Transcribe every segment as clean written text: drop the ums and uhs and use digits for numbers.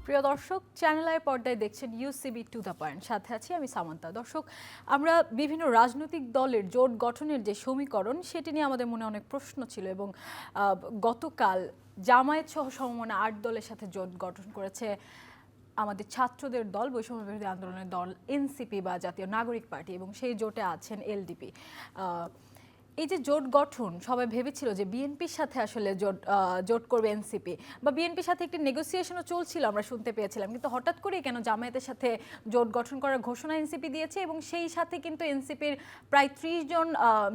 প্রিয় দর্শক, channel I পর্দায় দেখছেন ইউসিবি টু দ্য পয়েন্ট, সাথে আছি আমি সামান্তা। দর্শক, আমরা বিভিন্ন রাজনৈতিক দলের জোট গঠনের যে সমীকরণ, সেটি নিয়ে আমাদের মনে অনেক প্রশ্ন ছিল এবং গতকাল জামায়াত সহ সমমনা ৮ দলের সাথে জোট গঠন করেছে আমাদের ছাত্রদের দল, বৈষম্য বিরোধী আন্দোলনের দল এনসিপি বা জাতীয় নাগরিক পার্টি, এবং সেই জোটে আছেন এলডিপি। এই যে জোট গঠন, সবাই ভেবেছিল যে বিএনপির সাথে আসলে জোট করবে এনসিপি, বা বিএনপির সাথে একটি নেগোসিয়েশনও চলছিল, আমরা শুনতে পেয়েছিলাম। কিন্তু হঠাৎ করেই কেন জামায়াতের সাথে জোট গঠন করার ঘোষণা এনসিপি দিয়েছে, এবং সেই সাথে কিন্তু এনসিপির প্রায় ৩০ জন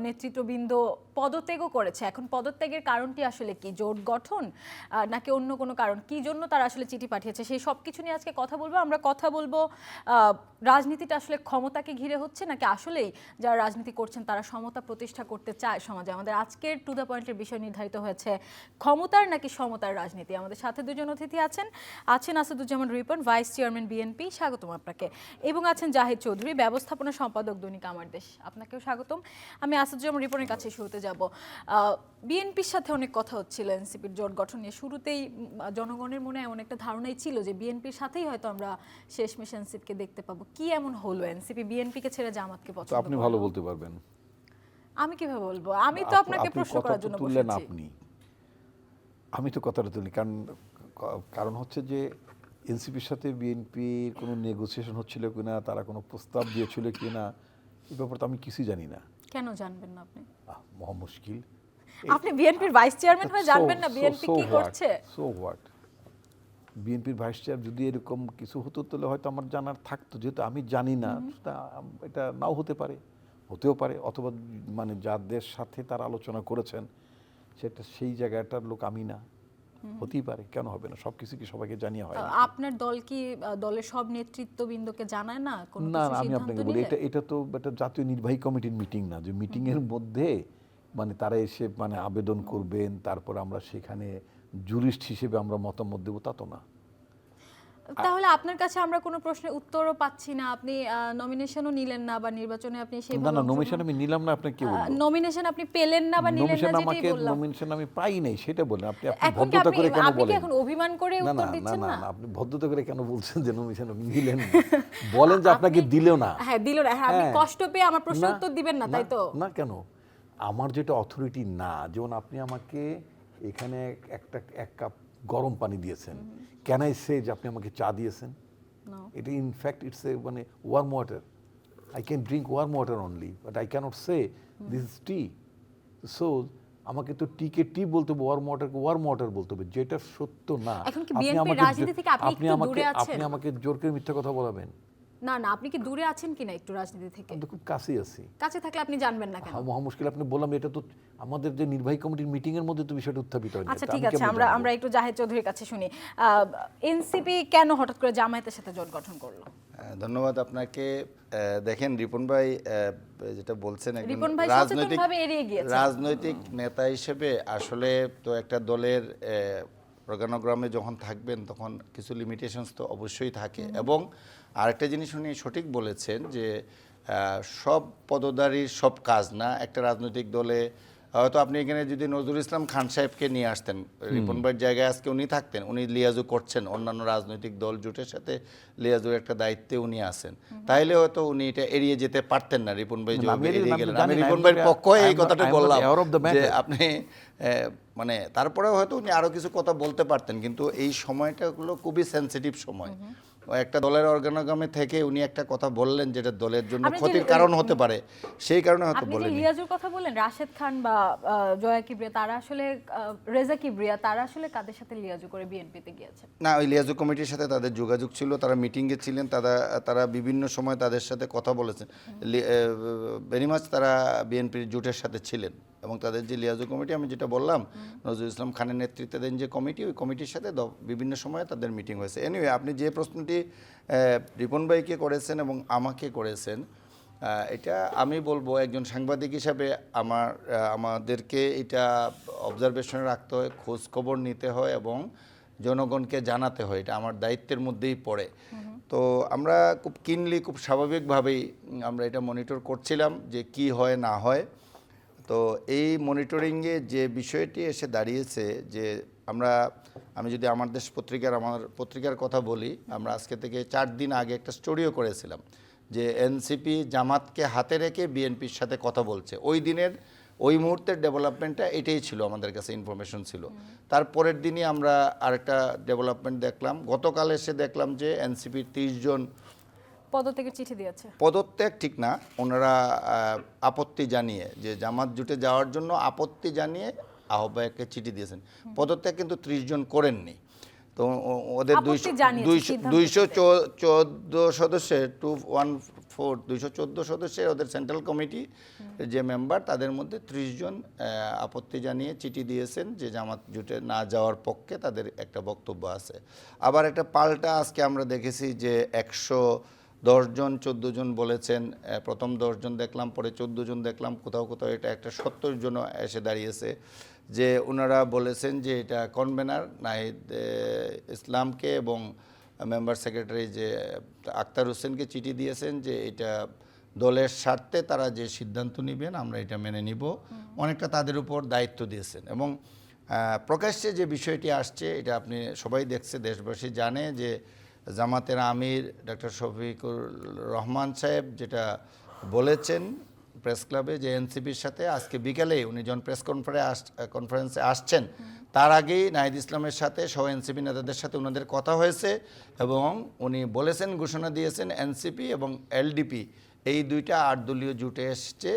নেতৃত্ববৃন্দ পদত্যাগও করেছে। এখন পদত্যাগের কারণটি আসলে কি? জোট গঠন নাকি অন্য কোনো কারণ? কি জন্য তারা আসলে চিঠি পাঠিয়েছে, সেই সব কিছু নিয়ে আজকে কথা বলবো। আমরা কথা বলবো রাজনীতিটা আসলে ক্ষমতাকে ঘিরে হচ্ছে, নাকি আসলেই যারা রাজনীতি করছেন তারা সমতা প্রতিষ্ঠা করতে চায় সমাজে। আমাদের আজকের টু দ্য পয়েন্টের বিষয় নির্ধারিত হয়েছে ক্ষমতার নাকি সমতার রাজনীতি। আমাদের সাথে দুজন অতিথি আছেন Asaduzzaman Ripon, vice chairman BNP, স্বাগতম আপনাকে, এবং আছেন জাহিদ চৌধুরী, ব্যবস্থাপনা সম্পাদক দৈনিক আমার দেশ, আপনাকেও স্বাগতম। আমি আসাদুজ্জামান রিপনের কাছে শুরুতে যাব। বিএনপির সাথে অনেক কথা হচ্ছিল এনসিপির জোট গঠন নিয়ে। শুরুতেই জনগণের মনে এমন একটা ধারণাই ছিল যে বিএনপির সাথেই হয়তো আমরা শেষমেশ এনসিপিকে দেখতে পাবো। কি এমন হলো এনসিপি বিএনপিকে ছেড়ে জামাতকে পছন্দ করে? আপনি ভালো বলতে পারবেন। আমি কিভাবে বলবো? আমি তো আপনাকে প্রশ্ন করার জন্য বসেছি। আপনি, আমি তো কথাটা তুলি, কারণ হচ্ছে যে এনসিপির সাথে বিএনপির কোনো নেগোসিয়েশন হচ্ছিল কিনা, তারা কোনো প্রস্তাব দিয়েছিল কিনা, এই ব্যাপারটা আমি কিছুই জানি না। কেন জানবেন না আপনি? মহা মুশকিল। আপনি বিএনপির ভাইস চেয়ারম্যান হয়ে জানবেন না বিএনপি কি করছে? সো হোয়াট, বিএনপির ভাইস চেয়ার যদি এরকম কিছু হতো তাহলে হয়তো আমার জানার থাকতো। যেহেতু আমি জানি না, এটা নাও হতে পারে, হতেও পারে, অথবা মানে যাদের সাথে তারা আলোচনা করেছেন সেটা সেই জায়গাটার লোক আমি না, হতেই পারে, কেন হবে না? সবকিছু কি সবাইকে জানিয়ে হয়? আপনার দল কি দলের সব নেতৃত্ববৃন্দকে জানায় না কোনো না, কিছু আমি সিদ্ধান্ত আপনাকে বলি, নিলে? এটা তো একটা জাতীয় নির্বাহী কমিটির মিটিং না যে মিটিং এর মধ্যে মানে তারা এসে মানে আবেদন করবেন, তারপর আমরা সেখানে জুরিস্ট হিসেবে আমরা মতামত দেবো, তা তো না। তাহলে আপনার কাছে আমরা কোনো প্রশ্নের উত্তরও পাচ্ছি না। আপনি নমিনেশনও নিলেন না, বা নির্বাচনে আপনি না, নমিনেশন আমি নিলাম না, আপনাকে কি বলবো? নমিনেশন আপনি পেলেন না বা নিলেন না, যেটাই বললাম। নমিনেশন আমি পাই নাই সেটা বলেন। আপনি এখন কি ভদ্রতা করে কেন আপনি কি বলেন? এখন অভিমান করে না উত্তর না দিচ্ছেন না না? না, আপনি ভদ্রতা করে কেন বলছেন যে নমিনেশন আপনি নিলেন না? বলেন যে আপনাকে দিলেও না। হ্যাঁ, দিল না। হ্যাঁ, আপনি কষ্ট পেয়ে আমার প্রশ্নের উত্তর দিবেন না, তাই তো? না, কেন? আমার যেটা অথরিটি না, যেমন আপনি আমাকে এখানে এক কাপ গরম পানি দিয়েছেন, ক্যান আই সে যে আপনি আমাকে চা দিয়েছেন? এটা ইনফ্যাক্ট ইটস এ মানে warm water. I can drink warm water only, but I can't say this is tea. So আমাকে তো টিকে টি বলতে হবে, ওয়ার্ম ওয়াটারকে ওয়ার্ম ওয়াটার বলতে হবে, যেটা সত্য না। এখন কি বিএনপি রাজনীতি থেকে আপনি একটু দূরে আছেন? আপনি আমাকে জোর করে মিথ্যা কথা বলাবেন? না না, আপনি কি দূরে আছেন কিনা একটু রাজনীতি থেকে? আমি তো খুব কাছেই আছি। কাছে থাকলে আপনি জানবেন না কেন? মহা মুশকিল। আপনি বললাম, এটা তো আমাদের যে নির্বাহী কমিটির মিটিং এর মধ্যে তো বিষয়টা উত্থাপিত হয়নি। আচ্ছা ঠিক আছে, আমরা একটু জাহেদ চৌধুরীর কাছে শুনি। এনসিপি কেন হঠাৎ করে জামায়াতের সাথে জোট গঠন করলো? ধন্যবাদ আপনাকে। দেখেন রিপন ভাই যেটা বলছেন, রিপন ভাই সচেতনভাবে এড়িয়ে গিয়েছেন। রাজনৈতিক নেতা হিসেবে আসলে তো একটা দলের অর্গানোগ্রামে যখন থাকবেন তখন কিছু লিমিটেশনস তো অবশ্যই থাকে। এবং আরেকটা জিনিস উনি সঠিক বলেছেন যে সব পদধারীর সব কাজ না একটা রাজনৈতিক দলে। হয়তো আপনি এখানে যদি নজরুল ইসলাম খান সাহেবকে নিয়ে আসতেন, রিপন ভাইয়ের জায়গায় আজকে উনি থাকতেন, উনি লিয়াজু করছেন অন্যান্য রাজনৈতিক দল জোটের সাথে, লিয়াজুর একটা দায়িত্বে উনি আছেন, তাইলে হয়তো উনি এটা এড়িয়ে যেতে পারতেন না। রিপন ভাই যেভাবে এড়িয়ে গেলেন, আমি রিপন ভাইয়ের পক্ষে এই কথাটা বললাম যে আপনি মানে তারপরেও হয়তো উনি আরো কিছু কথা বলতে পারতেন, কিন্তু এই সময়টা হলো খুবই সেনসিটিভ সময়। একটা দলের অর্গানোগ্রামে থেকে উনি একটা কথা বললেন যেটা দলের জন্য ক্ষতির কারণ হতে পারে, সেই কারণে হয়তো বলেন। আপনি যে লিয়াজুর কথা বললেন, রাশেদ খান বা জয়া কিবরিয়া, তারা আসলে রেজা কিবরিয়া, তারা আসলে কাদের সাথে লিয়াজু করে বিএনপিতে গিয়েছে? না, ওই লিয়াজু কমিটির সাথে তাদের যোগাযোগ ছিল, তারা মিটিংয়ে ছিলেন, তারা বিভিন্ন সময় তাদের সাথে কথা বলেছেন। ভেরি মাচ তারা বিএনপির জোটের সাথে ছিলেন, এবং তাদের যে লিয়াজু কমিটি আমি যেটা বললাম নজরুল ইসলাম খানের নেতৃত্বাধীন যে কমিটি, ওই কমিটির সাথে বিভিন্ন সময়ে তাদের মিটিং হয়েছে। এনিওয়ে, আপনি যে প্রশ্নটি রিপন ভাইকে করেছেন এবং আমাকে করেছেন, এটা আমি বলবো একজন সাংবাদিক হিসাবে আমাদেরকে এটা অবজারভেশনে রাখতে হয়, খোঁজ খবর নিতে হয় এবং জনগণকে জানাতে হয়, এটা আমার দায়িত্বের মধ্যেই পড়ে। তো আমরা খুব কিনলি, খুব স্বাভাবিকভাবেই আমরা এটা মনিটর করছিলাম যে কি হয় না হয়। তো এই মনিটরিংয়ে যে বিষয়টি এসে দাঁড়িয়েছে যে আমি যদি আমার পত্রিকার কথা বলি, আমরা আজকে থেকে 4 দিন আগে একটা স্টোরিও করেছিলাম যে এনসিপি জামাতকে হাতে রেখে বিএনপির সাথে কথা বলছে। ওই মুহূর্তের ডেভেলপমেন্টটা এটাই ছিল, আমাদের কাছে ইনফরমেশন ছিল। তারপরের দিনই আমরা আরেকটা ডেভেলপমেন্ট দেখলাম, গতকাল এসে দেখলাম যে এনসিপির 30 জন পদত্যাগের চিঠি দিয়েছে। পদত্যাগ ঠিক না, ওনারা আপত্তি জানিয়ে, যে জামাত জুটে যাওয়ার জন্য আপত্তি জানিয়ে আহ্বায়ককে চিঠি দিয়েছেন। পদত্যাগ কিন্তু 30 জন করেননি। তো ওদের আপত্তি জানিয়েছে, সিদ্ধান্ত 214 সদস্যের 214 সদস্যের ওদের সেন্ট্রাল কমিটি যে মেম্বার, তাদের মধ্যে 30 জন আপত্তি জানিয়ে চিঠি দিয়েছেন যে জামাত জুটে না যাওয়ার পক্ষে তাদের একটা বক্তব্য আছে। আবার একটা পাল্টা আজকে আমরা দেখেছি যে 110 জন 14 জন বলেছেন, প্রথম 10 জন দেখলাম, পরে 14 জন দেখলাম, কোথাও কোথাও এটা একটা 70 জন এসে দাঁড়িয়েছে, যে ওনারা বলেছেন যে এটা কনভেনার নাহিদ ইসলামকে এবং মেম্বার সেক্রেটারি যে আক্তার হোসেনকে চিঠি দিয়েছেন যে এটা দলের স্বার্থে তারা যে সিদ্ধান্ত নেবেন আমরা এটা মেনে নিব, অনেকটা তাদের উপর দায়িত্ব দিয়েছেন। এবং প্রকাশ্যে যে বিষয়টি আসছে, এটা আপনি সবাই দেখছে, দেশবাসী জানে যে জামাতের আমির ডক্টর শফিকুর রহমান সাহেব যেটা বলেছেন প্রেস ক্লাবে, যে এনসিপির সাথে আজকে বিকেলে উনি যখন প্রেস কনফারেন্সে আসছেন তার আগেই নাহিদ ইসলামের সাথে সহ এনসিপি নেতাদের সাথে ওনাদের কথা হয়েছে, এবং উনি বলেছেন, ঘোষণা দিয়েছেন এনসিপি এবং এলডিপি এই দুইটা 8 দলীয় জুটে এসছে।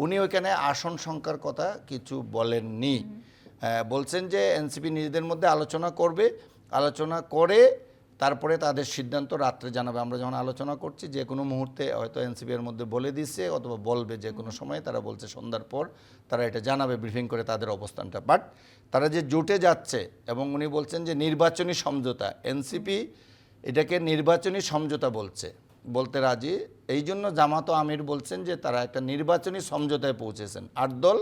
উনি ওইখানে আসন সংখ্যার কথা কিছু বলেননি। বলছেন যে এনসিপি নিজেদের মধ্যে আলোচনা করবে, আলোচনা করে তারপরে তাদের সিদ্ধান্ত রাত্রে জানাবে। আমরা যখন আলোচনা করছি যে কোনো মুহূর্তে হয়তো এনসিপি এর মধ্যে বলে দিচ্ছে অথবা বলবে যে কোনো সময়, তারা বলছে সন্ধ্যার পর তারা এটা জানাবে ব্রিফিং করে তাদের অবস্থানটা। বাট তারা যে জোটে যাচ্ছে, এবং উনি বলছেন যে নির্বাচনী সমঝোতা, এনসিপি এটাকে নির্বাচনী সমঝোতা বলতে রাজি। এই জন্য জামাত ও আমির বলছেন যে তারা একটা নির্বাচনী সমঝোতায় পৌঁছেছেন। 8 দল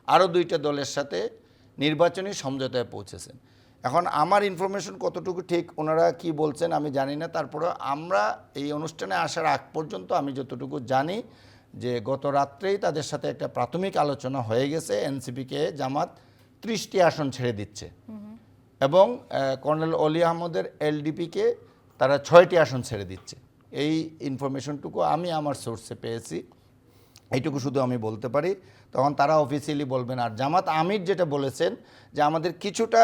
আরও 2টা দলের সাথে নির্বাচনী সমঝোতায় পৌঁছেছেন। এখন আমার ইনফরমেশন কতটুকু ঠিক, ওনারা কি বলছেন আমি জানি না। তারপরে আমরা এই অনুষ্ঠানে আসার আগ পর্যন্ত আমি যতটুকু জানি যে গত রাত্রেই তাদের সাথে একটা প্রাথমিক আলোচনা হয়ে গেছে, এনসিপিকে জামাত 30টি আসন ছেড়ে দিচ্ছে, এবং কর্নেল অলি আহমদের এলডিপিকে তারা 6টি আসন ছেড়ে দিচ্ছে। এই ইনফরমেশনটুকু আমি আমার সোর্সে পেয়েছি, এইটুকু শুধু আমি বলতে পারি। তখন তারা অফিসিয়ালি বলবেন। আর জামাত আমির যেটা বলেছেন যে আমাদের কিছুটা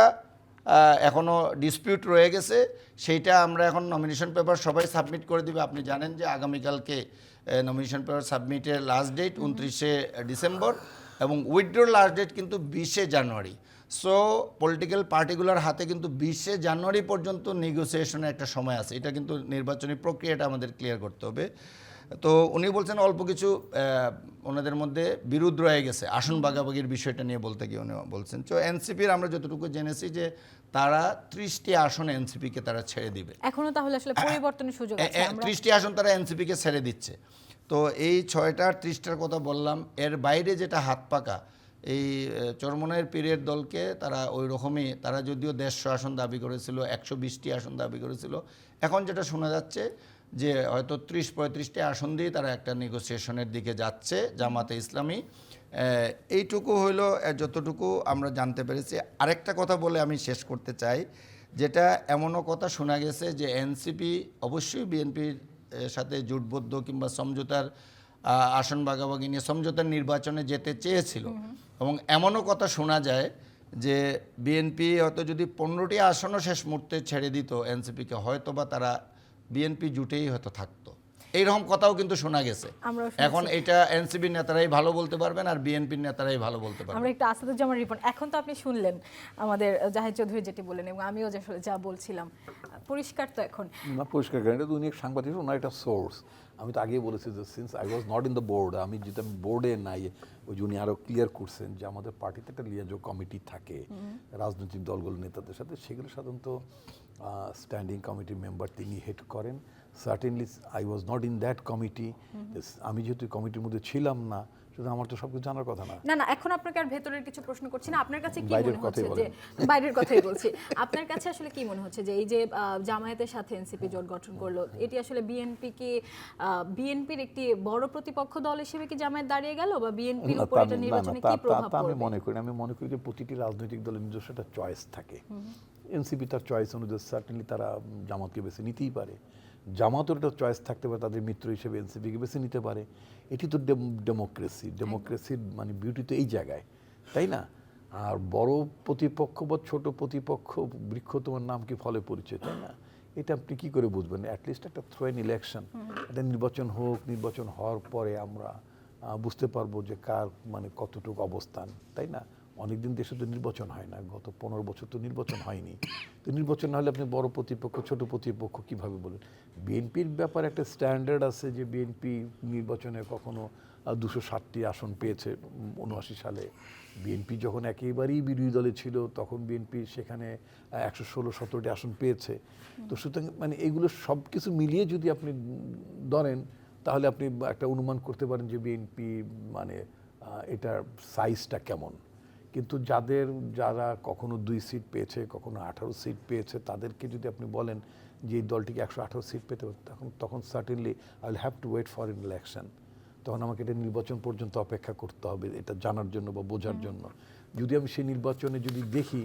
এখনও ডিসপিউট রয়ে গেছে, সেইটা আমরা এখন নমিনেশন পেপার সবাই সাবমিট করে দিবে। আপনি জানেন যে আগামীকালকে নমিনেশন পেপার সাবমিটের লাস্ট ডেট 29শে ডিসেম্বর, এবং উইথড্রর লাস্ট ডেট কিন্তু 20শে জানুয়ারি। সো পলিটিক্যাল পার্টিগুলোর হাতে কিন্তু 20শে জানুয়ারি পর্যন্ত নেগোসিয়েশনের একটা সময় আছে। এটা কিন্তু নির্বাচনী প্রক্রিয়াটা আমাদের ক্লিয়ার করতে হবে। তো উনি বলছেন অল্প কিছু ওনাদের মধ্যে বিরোধ রয়ে গেছে আসন ভাগাভাগির বিষয়টা নিয়ে বলতে গিয়ে উনি বলছেন। তো এনসিপির আমরা যতটুকু জেনেছি যে তারা 30টি আসন এনসিপিকে তারা ছেড়ে দিবে। এখনো তাহলে আসলে পরিবর্তনের সুযোগ আছে। 30টি আসন তারা এনসিপিকে ছেড়ে দিচ্ছে। তো এই 6টা 30টার কথা বললাম, এর বাইরে যেটা হাত পাকা, এই চরমনাইয়ের পীরের দলকে তারা ওই রকমই, তারা যদিও 150 আসন দাবি করেছিল, 120টি আসন দাবি করেছিল, এখন যেটা শোনা যাচ্ছে যে হয়তো 30-35টি আসন দিয়ে তারা একটা নেগোসিয়েশনের দিকে যাচ্ছে জামাতে ইসলামী। এইটুকু হইলো যতটুকু আমরা জানতে পেরেছি। আরেকটা কথা বলে আমি শেষ করতে চাই, যেটা এমনও কথা শোনা গেছে যে এনসিপি অবশ্যই বিএনপির সাথে জোটবদ্ধ কিংবা সমঝোতার আসন ভাগাভাগি নিয়ে সমঝোতার নির্বাচনে যেতে চেয়েছিল, এবং এমনও কথা শোনা যায় যে বিএনপি হয়তো যদি 15টি আসনও শেষ মুহূর্তে ছেড়ে দিত এনসিপিকে, হয়তো বা তারা বিএনপি জুটেই হয়তো থাকতো। এইরকম কথাও কিন্তু শোনা গেছে। এখন এটা এনসিপির নেতারাই ভালো বলতে পারবেন আর বিএনপির নেতারাই ভালো বলতে পারবেন। আমরা একটু আসাদুজ্জামান রিপন, এখন তো আপনি শুনলেন আমাদের জাহিদ চৌধুরী যেটি বললেন, এবং আমিও যা বলছিলাম পরিষ্কার তো এখন না, পরিষ্কার করেন। এটা উনি এক সাংবাদিক, ওনার একটা সোর্স। আমি তো আগেই বলেছি যে since I was not in the board, আমি যেটা বোর্ডে নাই, ওই যে উনি আরও ক্লিয়ার করছেন যে আমাদের পার্টিতে একটা লিয়াজোগ কমিটি থাকে রাজনৈতিক দলগুলোর নেতাদের সাথে, সেগুলো সাধারণত স্ট্যান্ডিং কমিটির মেম্বার তিনি হেড করেন। Certainly I was not in that committee. আমি যেহেতু কমিটির মধ্যে ছিলাম না, শুধু আমার তো সবকিছু জানার কথা না। না না, এখন আপনাকে আর ভেতরের কিছু প্রশ্ন করছি না, আপনার কাছে কি বাইরের মনে হচ্ছে কথাই যে বাইরের কথাই বলছি, আপনার কাছে আসলে কি মনে হচ্ছে যে এই যে জামায়াতের সাথে এনসিপি জোট গঠন করলো, এটি আসলে বিএনপির একটি বড় প্রতিপক্ষ দল হিসেবে কি জামায়াত দাঁড়িয়ে গেল, বা বিএনপির উপর এটা নির্বাচনে কি প্রভাব তা আমি পড়বে? মনে করি যে প্রতিটি রাজনৈতিক দলের নিজস্ব একটা চয়েস থাকে। এনসিপি তার চয়েস অনুযায়ী সার্টেনলি তারা জামাতকে বেছে নিতেই পারে, জামাতের একটা চয়েস থাকতে পারে, তাদের মিত্র হিসেবে এনসিপিকে বেছে নিতে পারে। এটি তো ডেমোক্রেসির মানে বিউটি তো এই জায়গায়, তাই না? আর বড় প্রতিপক্ষ বা ছোট প্রতিপক্ষ বৃক্ষ তোমার নাম কি ফলে পরিচয়, তাই না? এটা আপনি কি করে বুঝবেন? অ্যাটলিস্ট একটা থ্রো এন ইলেকশন, একটা নির্বাচন হোক, নির্বাচন হওয়ার পরে আমরা বুঝতে পারবো যে কার মানে কতটুকু অবস্থান, তাই না? অনেকদিন দেশে তো নির্বাচন হয় না, গত 15 বছর তো নির্বাচন হয়নি। তো নির্বাচন না হলে আপনি বড় প্রতিপক্ষ ছোট প্রতিপক্ষ কিভাবে বলেন? বিএনপির ব্যাপারে একটা স্ট্যান্ডার্ড আছে যে বিএনপি নির্বাচনে কখনো 260টি আসন পেয়েছে 79 সালে। বিএনপি যখন একেবারেই বিরোধী দলে ছিল তখন বিএনপি সেখানে 116-17টি আসন পেয়েছে। তো সুতরাং মানে এগুলো সব কিছু মিলিয়ে যদি আপনি ধরেন তাহলে আপনি একটা অনুমান করতে পারেন যে বিএনপি মানে এটার সাইজটা কেমন। কিন্তু যারা কখনো 2 সিট পেয়েছে, কখনো 18 সিট পেয়েছে, তাদেরকে যদি আপনি বলেন যে এই দলটিকে 118 সিট পেতে হবে, তখন certainly I will have to wait for an election. তখন আমাকে এটা নির্বাচন পর্যন্ত অপেক্ষা করতে হবে এটা জানার জন্য বা বোঝার জন্য। যদি আমি সেই নির্বাচনে যদি দেখি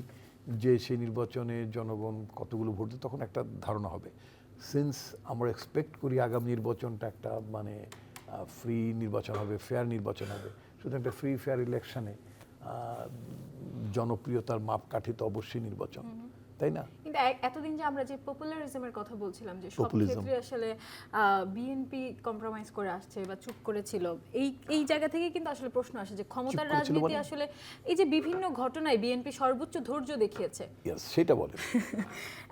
যে সেই নির্বাচনে জনগণ কতগুলো ভোট দেয়, তখন একটা ধারণা হবে। সিন্স আমরা এক্সপেক্ট করি আগামী নির্বাচনটা একটা মানে ফ্রি নির্বাচন হবে, ফেয়ার নির্বাচন হবে, সুতরাং একটা ফ্রি ফেয়ার ইলেকশনে জনপ্রিয়তার মাপকাঠি তো অবশ্যই নির্বাচন, তাই না? কিন্তু এতদিন যে আমরা যে পপুলারিজমের কথা বলছিলাম যে সব Populism। ক্ষেত্রে আসলে বিএনপি কম্প্রোমাইজ করে আসছে বা চুপ করেছিল, এই জায়গা থেকে কিন্তু আসলে প্রশ্ন আসে যে ক্ষমতার চুপ করেছিল রাজনীতি মানে? আসলে এই যে বিভিন্ন ঘটনায় বিএনপি সর্বোচ্চ ধৈর্য দেখিয়েছে, ইয়েস, সেটা বলে।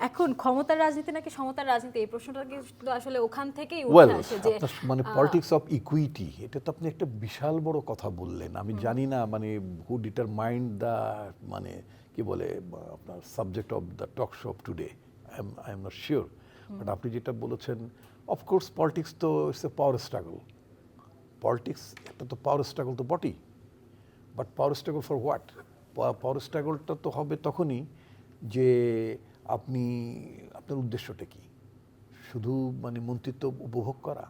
এখন ক্ষমতার রাজনীতি নাকি সমতার রাজনীতি, এই প্রশ্নটা কিন্তু আসলে ওখান থেকেই ওয়েল, উঠে আসে যে মানে পলিটিক্স অফ ইকুইটি, এটা তো আপনি একটা বিশাল বড় কথা বললেন। আমি জানি না মানে হু ডিটারমাইন্ড দ্য মানে কি বলে আপনার subject of the talk show of today, I am not sure. But আপনি যেটা বলেছেন, অফকোর্স পলিটিক্স তো it's a power struggle. Politics একটা তো পাওয়ার স্ট্রাগল তো বটেই, but power struggle for what? Power স্ট্রাগলটা তো হবে তখনই যে আপনার উদ্দেশ্যটা কি? শুধু মানে মন্ত্রিত্ব উপভোগ করা?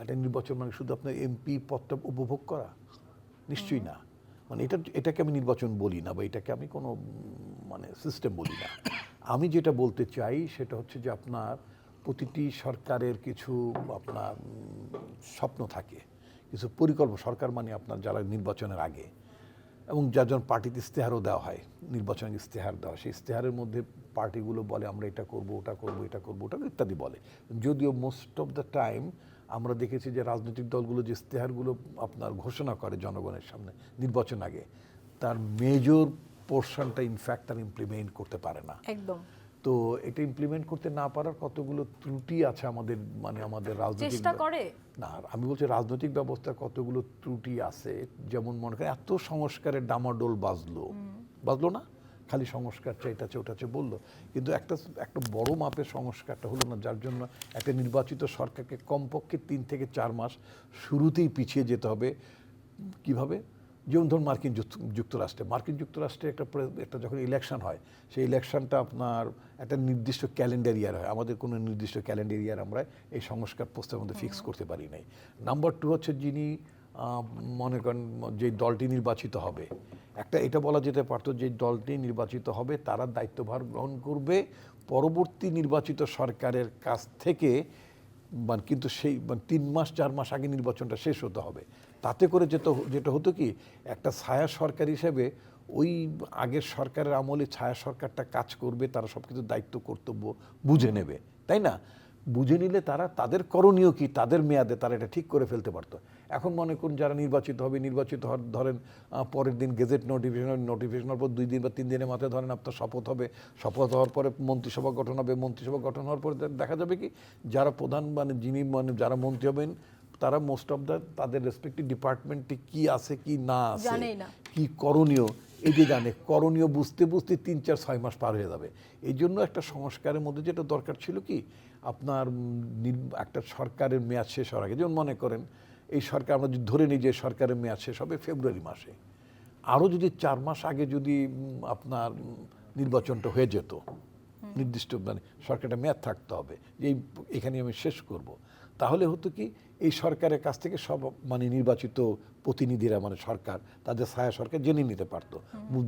একটা নির্বাচন মানে শুধু আপনার এমপি পদটা উপভোগ করা? নিশ্চয়ই না। মানে এটাকে আমি নির্বাচন বলি না, বা এটাকে আমি কোনো মানে সিস্টেম বলি না। আমি যেটা বলতে চাই সেটা হচ্ছে যে আপনার প্রতিটি সরকারের কিছু আপনার স্বপ্ন থাকে, কিছু পরিকল্পনা। সরকার মানে আপনার যারা নির্বাচনের আগে এবং যার পার্টিতে ইশতেহারও দেওয়া হয়, নির্বাচনের ইশতেহার দেওয়া, সেই ইশতেহারের মধ্যে পার্টিগুলো বলে আমরা এটা করব, ওটা করব, এটা করব, ওটা ইত্যাদি বলে। যদিও মোস্ট অফ দ্য টাইম আমরা দেখেছি যে রাজনৈতিক দলগুলো যে ইশতেহারগুলো আপনার ঘোষণা করে জনগণের সামনে নির্বাচন আগে, তার মেজর পোর্শনটা ইনফ্যাক্ট তারা ইমপ্লিমেন্ট করতে পারে না। একদম তো এটা ইমপ্লিমেন্ট করতে না পারার কতগুলো ত্রুটি আছে আমাদের রাজনৈতিক চেষ্টা করে না, আমি বলছি রাজনৈতিক ব্যবস্থার কতগুলো ত্রুটি আছে। যেমন মনে করেন এত সংস্কারের ডামাডোল বাজলো না, খালি সংস্কার চাই, এটা চাই, ওটা চাই বললো, কিন্তু একটা বড় মাপের সংস্কারটা হলো না, যার জন্য একটা নির্বাচিত সরকারকে কমপক্ষে 3 থেকে 4 মাস শুরুতেই পিছিয়ে যেতে হবে। কিভাবে? যেমন ধরুন মার্কিন যুক্তরাষ্ট্রে একটা যখন ইলেকশন হয়, সেই ইলেকশনটা আপনার একটা নির্দিষ্ট ক্যালেন্ডার ইয়ার হয়। আমাদের কোনো নির্দিষ্ট ক্যালেন্ডার ইয়ার আমরা এই সংস্কার প্রস্তাবের মধ্যে ফিক্স করতে পারি নাই। নাম্বার 2 হচ্ছে যিনি মনে করেন যে দলটি নির্বাচিত হবে, এটা বলা যেতে পারতো যে দলটি নির্বাচিত হবে তারা দায়িত্বভার গ্রহণ করবে পরবর্তী নির্বাচিত সরকারের কাছ থেকে, কিন্তু সেই 3 মাস 4 মাস আগে নির্বাচনটা শেষ হতে হবে। তাতে করে যেটা হতো কি, একটা ছায়া সরকার হিসেবে ওই আগের সরকারের আমলে ছায়া সরকারটা কাজ করবে, তারা সব কিছু দায়িত্ব কর্তব্য বুঝে নেবে, তাই না? বুঝে নিলে তাদের করণীয় কি, তাদের মেয়াদে তারা এটা ঠিক করে ফেলতে পারতো। এখন মনে করুন যারা নির্বাচিত হওয়ার ধরেন পরের দিন গেজেট নোটিফিকেশন হওয়ার পর 2 দিন বা 3 দিনের মাথায় ধরেন আপনার শপথ হবে, শপথ হওয়ার পরে মন্ত্রিসভা গঠন হবে, মন্ত্রিসভা গঠন হওয়ার পরে দেখা যাবে কি যারা প্রধান যারা মন্ত্রী হবেন তারা মোস্ট অফ তাদের রেসপেক্টিভ ডিপার্টমেন্টে কি আছে কি না আছে, কি করণীয় এটি জানে। করণীয় বুঝতে 3, 4, 6 মাস পার হয়ে যাবে। এই জন্য একটা সংস্কারের মধ্যে যেটা দরকার ছিল কি, আপনার একটা সরকারের মেয়াদ শেষ হওয়ার আগে, যেমন মনে করেন এই সরকার আমরা যদি ধরে নিই যে সরকারের মেয়াদ শেষ হবে ফেব্রুয়ারি মাসে, আরও যদি 4 মাস আগে যদি আপনার নির্বাচনটা হয়ে যেত, নির্দিষ্ট মানে সরকারটা মেয়াদ থাকতে হবে যে এখানে আমি শেষ করব, তাহলে হতো কি এই সরকারের কাছ থেকে সব মানে নির্বাচিত প্রতিনিধিরা মানে সরকার তাদের ছায়া সরকার জেনে নিতে পারতো,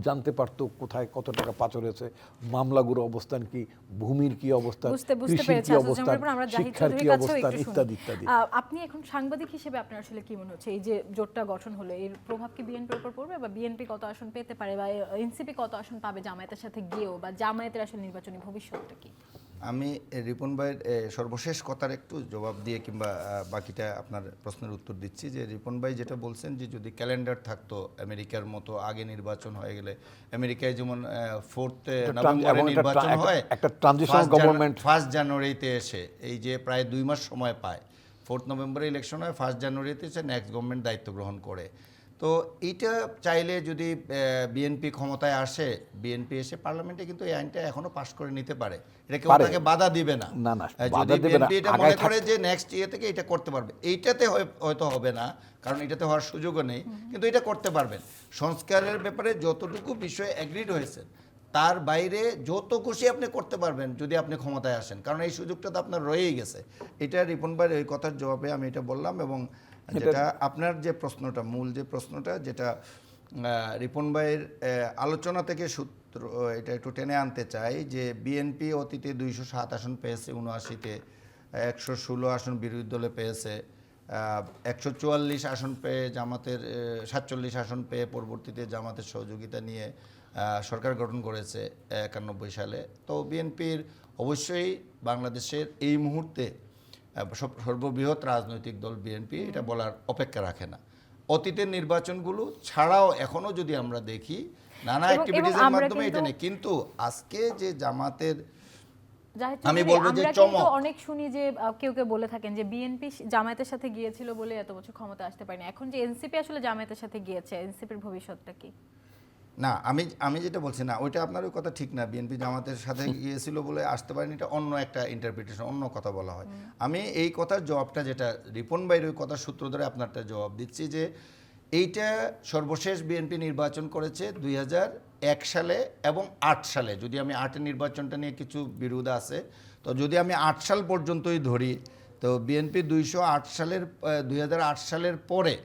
জানতে পারতো কোথায় কত টাকা পাচার হয়েছে, মামলাগুলোর অবস্থান কি, ভূমির কি অবস্থান, কৃষির কি অবস্থান, শিক্ষার কি অবস্থান ইত্যাদি ইত্যাদি। আপনি এখন সাংবাদিক হিসেবে আপনার আসলে কি মনে হচ্ছে এই যে জোটটা গঠন হলো এর প্রভাব কি বিএনপির উপর পড়বে, বা বিএনপি কত আসন পেতে পারে, বা এনসিপি কত আসন পাবে জামায়াতের সাথে গিয়েও, বা জামায়াতের আসলে নির্বাচনী ভবিষ্যৎটা কি? আমি রিপন ভাইয়ের সর্বশেষ কথার একটু জবাব দিয়ে কিংবা বাকিটা আপনার প্রশ্নের উত্তর দিচ্ছি। যে রিপন ভাই যেটা বলছেন যে যদি ক্যালেন্ডার থাকতো আমেরিকার মতো আগে নির্বাচন হয়ে গেলে, আমেরিকায় যেমন 4 নভেম্বরে নির্বাচন হয়, একটা ট্রানজিশনাল গভর্নমেন্ট 1 জানুয়ারিতে এসে এই যে প্রায় 2 মাস সময় পায়, 4 নভেম্বরে ইলেকশন হয়, 1 জানুয়ারিতে এসে নেক্সট গভর্নমেন্ট দায়িত্ব গ্রহণ করে। তো এইটা চাইলে যদি বিএনপি ক্ষমতায় আসে, বিএনপি এসে পার্লামেন্টে কিন্তু এই আইনটা এখনো পাশ করে নিতে পারে, এটা কেউ তাকে বাধা দিবে না। যদি বিএনপি এটা মনে করে যে নেক্সট ইয়ে থেকে এটা করতে পারবে, এইটাতে হয়তো হবে না, কারণ এটাতে হওয়ার সুযোগও নেই, কিন্তু এটা করতে পারবেন। সংস্কারের ব্যাপারে যতটুকু বিষয়ে এগ্রিড হয়েছে তার বাইরে যত খুশি আপনি করতে পারবেন যদি আপনি ক্ষমতায় আসেন, কারণ এই সুযোগটা তো আপনার রয়েই গেছে। এটা রিপন ভাইয়ের এই কথার জবাবে আমি এটা বললাম। এবং যেটা আপনার যে প্রশ্নটা, মূল যে প্রশ্নটা, যেটা রিপন ভাইয়ের আলোচনা থেকে সূত্র এটা একটু টেনে আনতে চাই, যে বিএনপি অতীতে 207 আসন পেয়েছে 79-তে, 116 আসন বিরোধী দলে পেয়েছে, 144 আসন পেয়ে জামাতের 47 আসন পেয়ে পরবর্তীতে জামাতের সহযোগিতা নিয়ে সরকার গঠন করেছে 91 সালে। তো বিএনপির অবশ্যই বাংলাদেশের এই মুহূর্তে সর্ববৃহৎ রাজনৈতিক দল বিএনপি, এটা বলার অপেক্ষা রাখে না। অতীতের নির্বাচনগুলো ছাড়াও এখনো যদি আমরা দেখি নানা অ্যাক্টিভিটিসের মাধ্যমে এটা নেই, কিন্তু আজকে যে জামাতের আমি বলবো যে চমক, অনেক শুনি যে কেউ কেউ বলে থাকেন যে বিএনপি জামায়াতের সাথে গিয়েছিল বলে এত বছর ক্ষমতা আসতে পারেনি, এখন যে এনসিপি আসলে জামায়াতের সাথে গিয়েছে, এনসিপির ভবিষ্যৎটা কি? না, আমি যেটা বলছি না ওইটা আপনার ওই কথা ঠিক না। বিএনপি জামাতের সাথে গিয়েছিল বলে আসতে পারেনি, এটা অন্য একটা ইন্টারপ্রিটেশন, অন্য কথা বলা হয়। আমি এই কথার জবাবটা, যেটা রিপন ভাইয়ের ওই কথার সূত্র ধরে আপনারটা জবাব দিচ্ছি, যে এইটা সর্বশেষ বিএনপি নির্বাচন করেছে 2001 সালে এবং 8 সালে। যদি আমি 8-এর নির্বাচনটা নিয়ে কিছু বিরোধ আছে, তো যদি আমি 8 সাল পর্যন্তই ধরি, তো বিএনপি 2008 সালের পরে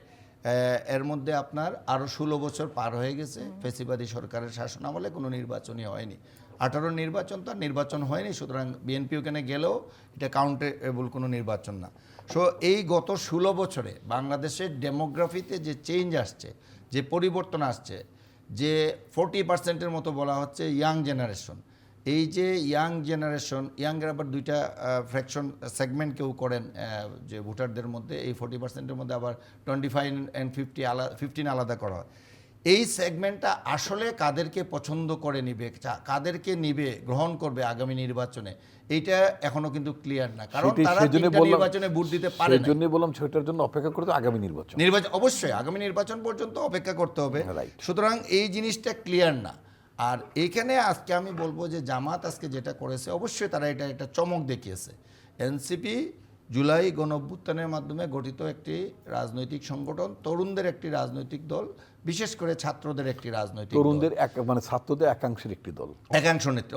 এর মধ্যে আপনার আরও 16 বছর পার হয়ে গেছে ফ্যাসিবাদী সরকারের শাসনামলে কোনো নির্বাচনই হয়নি। 18 নির্বাচন তো নির্বাচন হয়নি, সুতরাং বিএনপি ওখানে গেলেও এটা কাউন্টেবল কোনো নির্বাচন না। সো এই গত 16 বছরে বাংলাদেশের ডেমোগ্রাফিতে যে চেঞ্জ আসছে, যে পরিবর্তন আসছে, যে 40%-এর মতো বলা হচ্ছে ইয়াং জেনারেশন, এই যে ইয়াং জেনারেশন, ইয়াংয়ের আবার দুইটা ফ্র্যাকশন সেগমেন্ট কেউ করেন যে ভোটারদের মধ্যে, এই 40%-এর মধ্যে আবার 25 and 15 আলাদা করা হয়। এই সেগমেন্টটা আসলে কাদেরকে পছন্দ করে নিবে, কাদেরকে নিবে, গ্রহণ করবে আগামী নির্বাচনে, এইটা এখনো কিন্তু ক্লিয়ার না, কারণ তারা নির্বাচনে ভোট দিতে পারে না। সেজন্যই বললাম সেটার জন্য অপেক্ষা করতে, আগামী নির্বাচন অবশ্যই আগামী নির্বাচন পর্যন্ত অপেক্ষা করতে হবে। সুতরাং এই জিনিসটা ক্লিয়ার না। আর এইখানে আজকে আমি বলবো যে জামাত আজকে যেটা করেছে, অবশ্যই তারা এটা একটা চমক দেখিয়েছে। এনসিপি জুলাই গণঅভ্যুত্থানের মাধ্যমে গঠিত একটি রাজনৈতিক সংগঠন, তরুণদের একটি রাজনৈতিক দল, বিশেষ করে ছাত্রদের একটি রাজনৈতিক তরুণদের মানে ছাত্রদের একাংশের একটি দল, একাংশ নেত্রী,